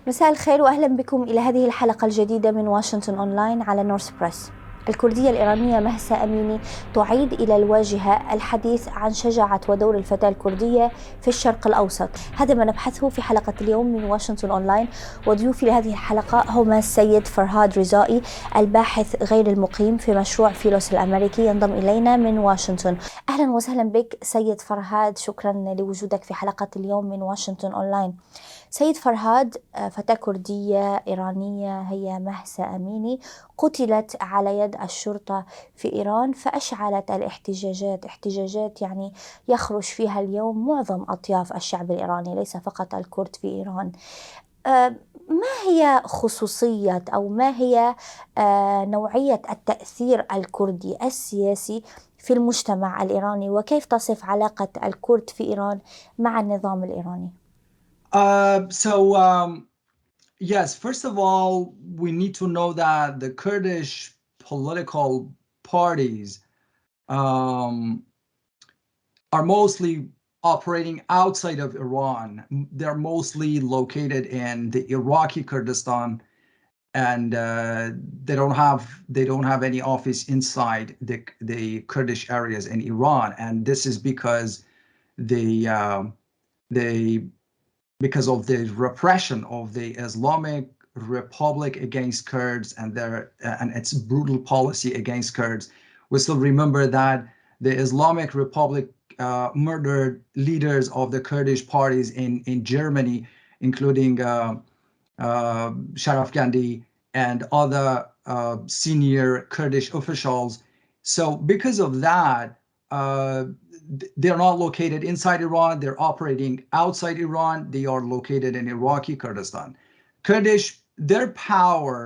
مساء الخير وأهلا بكم إلى هذه الحلقة الجديدة من واشنطن أونلاين على نورث بريس. الكردية الإيرانية مهسا أميني تعيد إلى الواجهة الحديث عن شجاعة ودور الفتاة الكردية في الشرق الأوسط. هذا ما نبحثه في حلقة اليوم من واشنطن أونلاين، وضيوفي لهذه الحلقة هما السيد فرهاد رزائي الباحث غير المقيم في مشروع فيلوس الأمريكي، ينضم إلينا من واشنطن. أهلا وسهلا بك سيد فرهاد، شكرا لوجودك في حلقة اليوم من واشنطن أونلاين. سيد فرهاد، فتاة كردية إيرانية هي مهسا أميني قتلت على يد الشرطة في إيران، فأشعلت احتجاجات يعني يخرج فيها اليوم معظم أطياف الشعب الإيراني، ليس فقط الكرد في إيران. ما هي خصوصية أو ما هي نوعية التأثير الكردي السياسي في المجتمع الإيراني، وكيف تصف علاقة الكرد في إيران مع النظام الإيراني؟ Yes, first of all, we need to know that the Kurdish political parties are mostly operating outside of Iran. They're mostly located in the Iraqi Kurdistan, and they don't have any office inside the Kurdish areas in Iran. And this is because because of the repression of the Islamic Republic against Kurds and its brutal policy against Kurds. We still remember that the Islamic Republic murdered leaders of the Kurdish parties in Germany, including Sharaf Gandhi and other senior Kurdish officials. So because of that, they're not located inside Iran. They're operating outside Iran. They are located in Iraqi Kurdistan. Kurdish, their power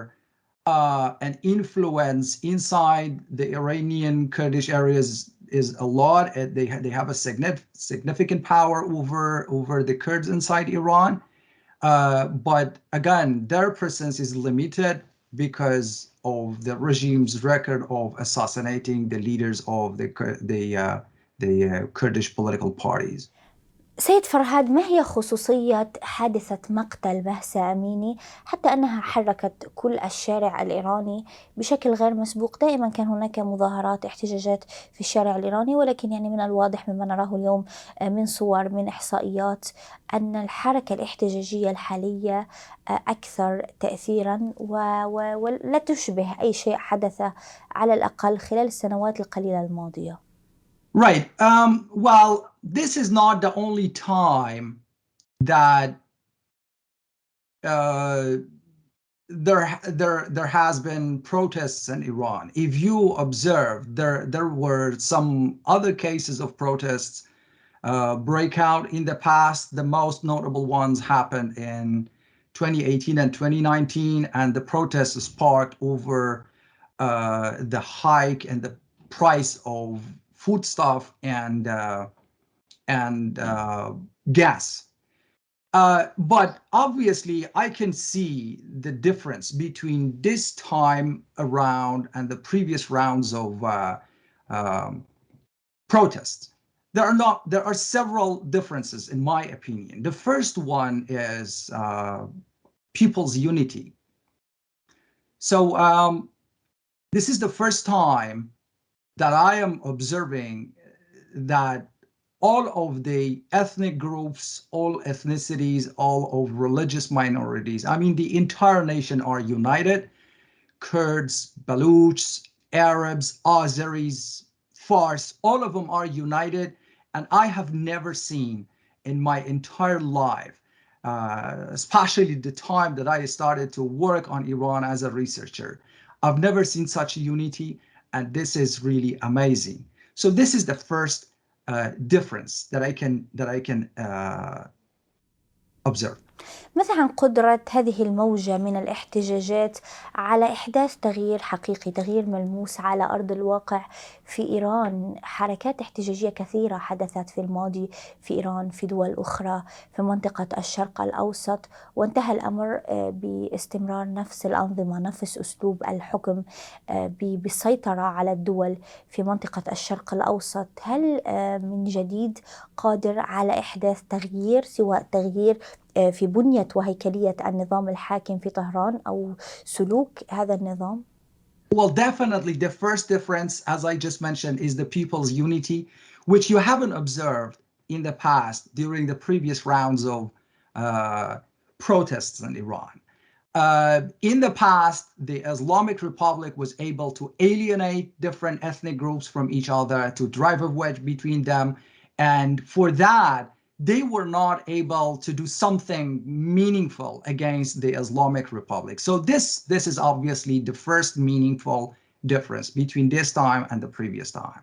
and influence inside the Iranian Kurdish areas is a lot. They have a significant power over the Kurds inside Iran. But again, their presence is limited because of the regime's record of assassinating the leaders of the Kurdish political parties. سيد فرهاد، ما هي خصوصية حادثة مقتل مهسا أميني حتى أنها حركت كل الشارع الإيراني بشكل غير مسبوق؟ دائما كان هناك مظاهرات، احتجاجات في الشارع الإيراني، ولكن يعني من الواضح مما نراه اليوم من صور، من إحصائيات، أن الحركة الاحتجاجية الحالية أكثر تأثيرا ولا تشبه أي شيء حدث على الأقل خلال السنوات القليلة الماضية. Right. Well, this is not the only time that there has been protests in Iran. If you observe, there were some other cases of protests break out in the past. The most notable ones happened in 2018 and 2019, and the protests sparked over the hike and the price of foodstuff and gas. But obviously, I can see the difference between this time around and the previous rounds of protests. There are several differences, in my opinion. The first one is people's unity. So this is the first time that I am observing that all of the ethnic groups, all ethnicities, all of religious minorities, I mean, the entire nation are united. Kurds, Baluchs, Arabs, Azeris, Fars, all of them are united. And I have never seen in my entire life, especially the time that I started to work on Iran as a researcher, I've never seen such unity. And this is really amazing. So this is the first difference that I can observe. ماذا عن قدرة هذه الموجة من الاحتجاجات على إحداث تغيير حقيقي، تغيير ملموس على أرض الواقع في إيران؟ حركات احتجاجية كثيرة حدثت في الماضي في إيران، في دول أخرى في منطقة الشرق الأوسط، وانتهى الأمر باستمرار نفس الأنظمة، نفس أسلوب الحكم، بالسيطرة على الدول في منطقة الشرق الأوسط. هل من جديد قادر على إحداث تغيير، سواء تغيير في بنية وهيكلية النظام الحاكم في طهران أو سلوك هذا النظام؟ Well, definitely the first difference, as I just mentioned, is the people's unity, which you haven't observed in the past during the previous rounds of protests in Iran. In the past, the Islamic Republic was able to alienate different ethnic groups from each other, to drive a wedge between them. And for that, they were not able to do something meaningful against the Islamic Republic. So this is obviously the first meaningful difference between this time and the previous time.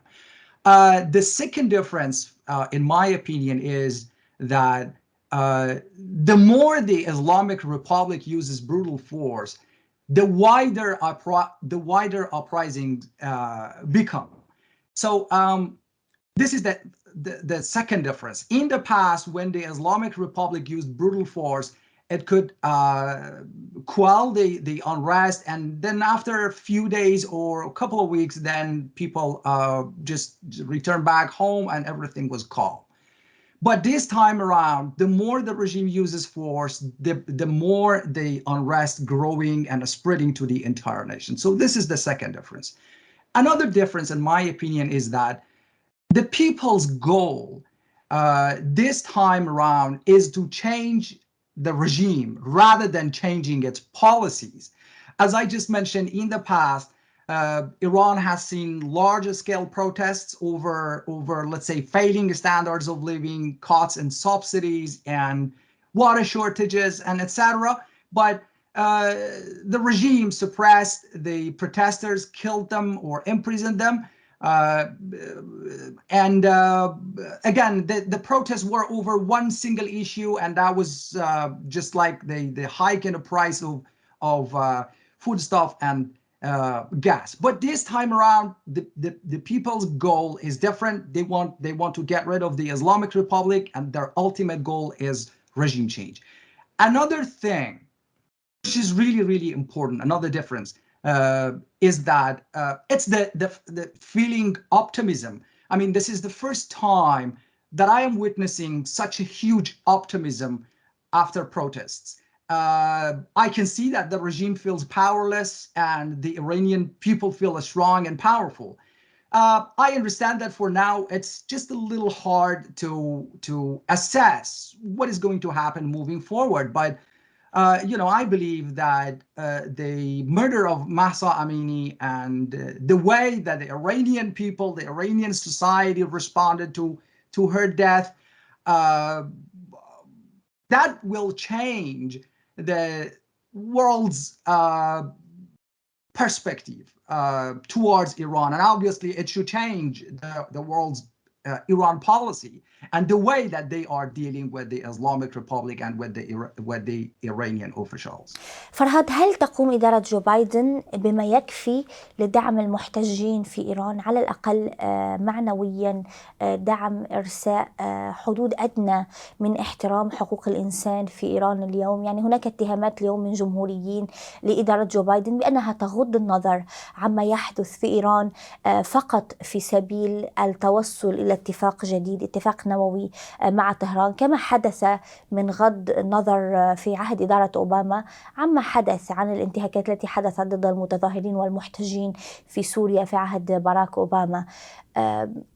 The second difference, in my opinion, is that the more the Islamic Republic uses brutal force, the wider uprisings become. So this is the second difference. In the past, when the Islamic Republic used brutal force, it could quell the unrest, and then after a few days or a couple of weeks, then people just returned back home and everything was calm. But this time around, the more the regime uses force, the more the unrest growing and spreading to the entire nation. So this is the second difference. Another difference, in my opinion, is that the people's goal this time around is to change the regime rather than changing its policies. As I just mentioned, in the past, Iran has seen larger scale protests over, let's say, failing standards of living, cuts in subsidies and water shortages, and etc. But the regime suppressed the protesters, killed them or imprisoned them. And again, the protests were over one single issue, and that was just like the hike in the price of foodstuff and gas. But this time around, the people's goal is different. They want to get rid of the Islamic Republic, and their ultimate goal is regime change. Another thing, which is really, really important, another difference, is that it's the feeling optimism. I mean, this is the first time that I am witnessing such a huge optimism after protests. I can see that the regime feels powerless and the Iranian people feel strong and powerful. I understand that for now it's just a little hard to assess what is going to happen moving forward, but I believe that the murder of Mahsa Amini and the way that the Iranian people, the Iranian society responded to her death, that will change the world's perspective towards Iran. And obviously it should change the world's Iran policy and the way that they are dealing with the Islamic Republic and with the Iranian officials. فرهاد، هل تقوم إدارة جو بايدن بما يكفي لدعم المحتجين في إيران، على الأقل معنويا، دعم إرساء حدود أدنى من احترام حقوق الإنسان في إيران اليوم؟ يعني هناك اتهامات اليوم من جمهوريين لإدارة جو بايدن بأنها تغض النظر عما يحدث في إيران فقط في سبيل التوصل إلى اتفاق جديد، اتفاق نووي مع طهران، كما حدث من غض النظر في عهد إدارة أوباما عما حدث عن الانتهاكات التي حدثت ضد المتظاهرين والمحتجين في سوريا في عهد باراك أوباما.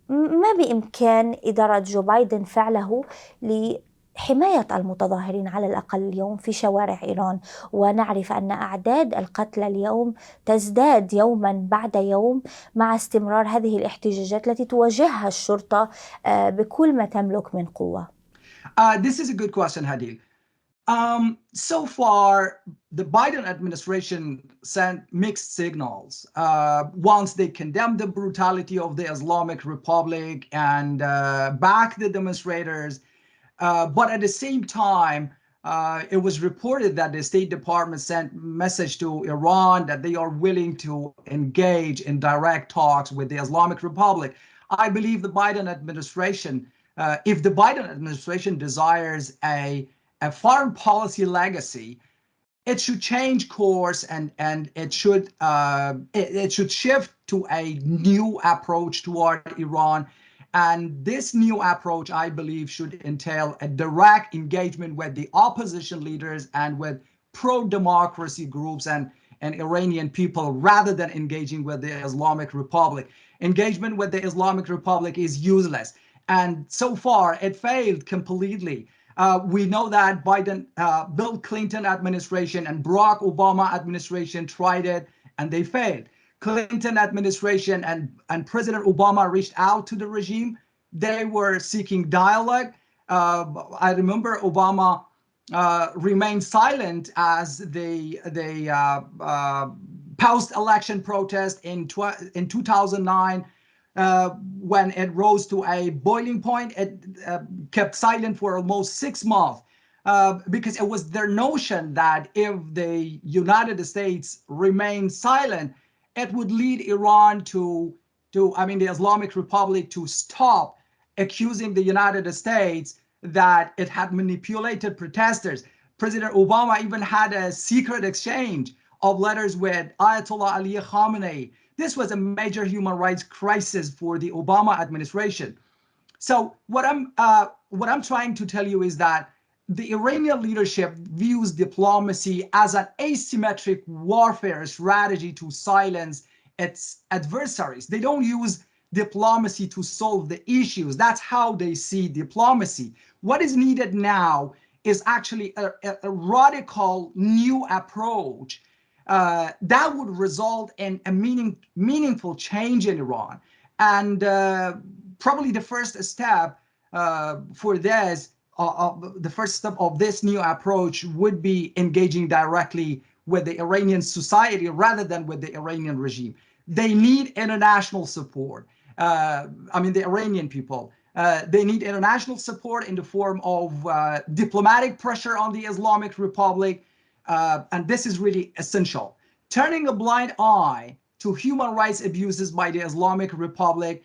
ما بإمكان إدارة جو بايدن فعله لحماية المتظاهرين على الأقل اليوم في شوارع إيران؟ ونعرف أن أعداد القتلى اليوم تزداد يوما بعد يوم مع استمرار هذه الاحتجاجات التي تواجهها الشرطة بكل ما تملك من قوة. This is a good question, Hadil. So far, the Biden administration sent mixed signals. Once they condemned the brutality of the Islamic Republic and backed the demonstrators, but at the same time, it was reported that the State Department sent message to Iran that they are willing to engage in direct talks with the Islamic Republic. I believe the Biden administration, if the Biden administration desires a foreign policy legacy, it should change course and it should shift to a new approach toward Iran. And this new approach, I believe, should entail a direct engagement with the opposition leaders and with pro-democracy groups and Iranian people rather than engaging with the Islamic Republic. Engagement with the Islamic Republic is useless. And so far, it failed completely. We know that Bill Clinton administration and Barack Obama administration tried it and they failed. Clinton administration and President Obama reached out to the regime. They were seeking dialogue. I remember Obama remained silent as the post-election protest in 2009 when it rose to a boiling point. It kept silent for almost 6 months because it was their notion that if the United States remained silent, it would lead Iran the Islamic Republic to stop accusing the United States that it had manipulated protesters. President Obama even had a secret exchange of letters with Ayatollah Ali Khamenei. This was a major human rights crisis for the Obama administration. So what I'm trying to tell you is that the Iranian leadership views diplomacy as an asymmetric warfare strategy to silence its adversaries. They don't use diplomacy to solve the issues. That's how they see diplomacy. What is needed now is actually a radical new approach that would result in a meaningful change in Iran. And probably the first step for this, the first step of this new approach would be engaging directly with the Iranian society rather than with the Iranian regime. They need international support. The Iranian people. They need international support in the form of diplomatic pressure on the Islamic Republic. And this is really essential. Turning a blind eye to human rights abuses by the Islamic Republic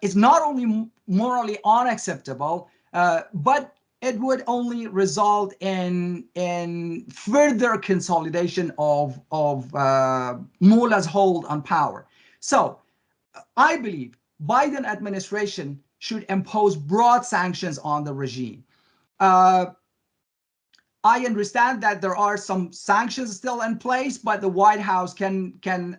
is not only morally unacceptable, but it would only result in further consolidation of mullahs' hold on power. So I believe Biden administration should impose broad sanctions on the regime. I understand that there are some sanctions still in place, but the White House can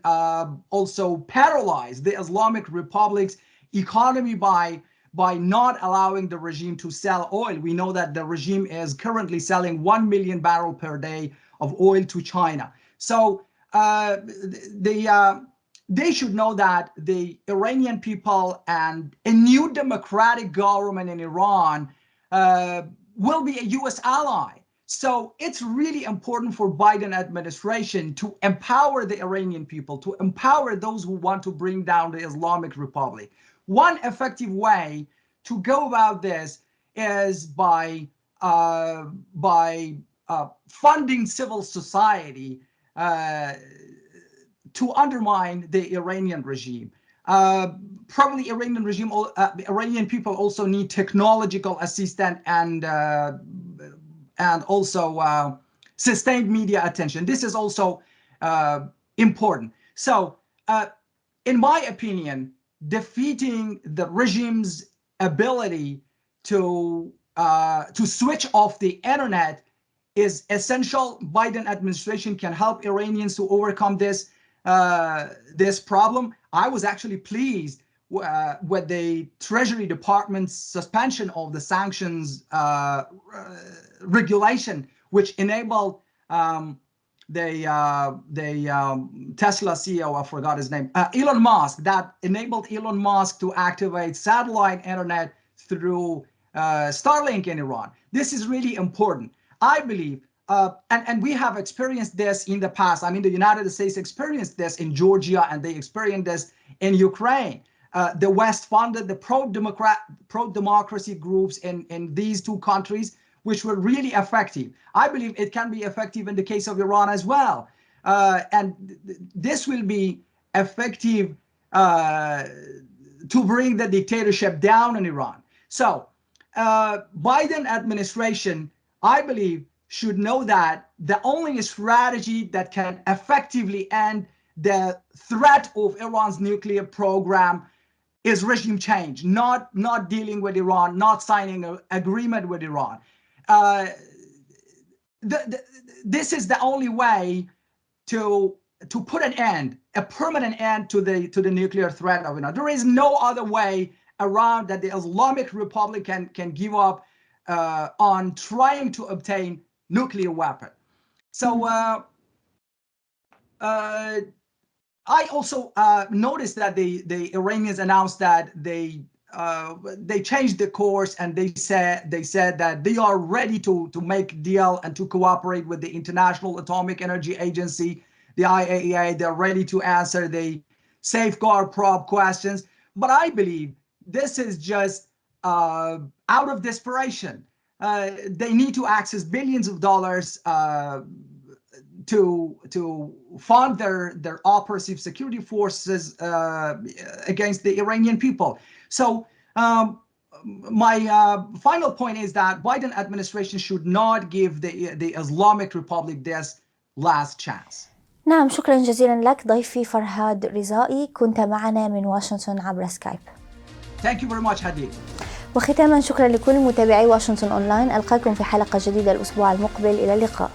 also paralyze the Islamic Republic's economy by not allowing the regime to sell oil. We know that the regime is currently selling 1 million barrels per day of oil to China. So they should know that the Iranian people and a new democratic government in Iran will be a U.S. ally. So it's really important for Biden administration to empower the Iranian people, to empower those who want to bring down the Islamic Republic. One effective way to go about this is by funding civil society to undermine the Iranian regime. Probably Iranian people also need technological assistance and also sustained media attention. This is also important. So, in my opinion, defeating the regime's ability to switch off the internet is essential. Biden administration can help Iranians to overcome this problem. I was actually pleased with the Treasury Department's suspension of the sanctions regulation, which enabled the Tesla CEO, I forgot his name, Elon Musk, that enabled Elon Musk to activate satellite internet through Starlink in Iran. This is really important. I believe, and we have experienced this in the past. I mean, the United States experienced this in Georgia, and they experienced this in Ukraine. The West funded the pro-democracy groups in these two countries, which were really effective. I believe it can be effective in the case of Iran as well. And this will be effective to bring the dictatorship down in Iran. So Biden administration, I believe, should know that the only strategy that can effectively end the threat of Iran's nuclear program is regime change, not dealing with Iran, not signing an agreement with Iran. This is the only way to put an end, a permanent end to the nuclear threat of Iran. There is no other way around that the Islamic Republic can give up on trying to obtain nuclear weapon. So I also noticed that the Iranians announced that they changed the course, and they said that they are ready to make a deal and to cooperate with the International Atomic Energy Agency, the IAEA. They're ready to answer the safeguard probe questions. But I believe this is just out of desperation. They need to access billions of dollars to fund their oppressive security forces against the Iranian people. So my final point is that Biden administration should not give the Islamic Republic this last chance. نعم، شكرا جزيلا لك ضيفي فرهاد رزائي، كنت معنا من واشنطن عبر سكايب. Thank you very much, Hadi. وختاما شكرا لكل متابعي واشنطن أونلاين، ألقاكم في حلقة جديدة الأسبوع المقبل، إلى اللقاء.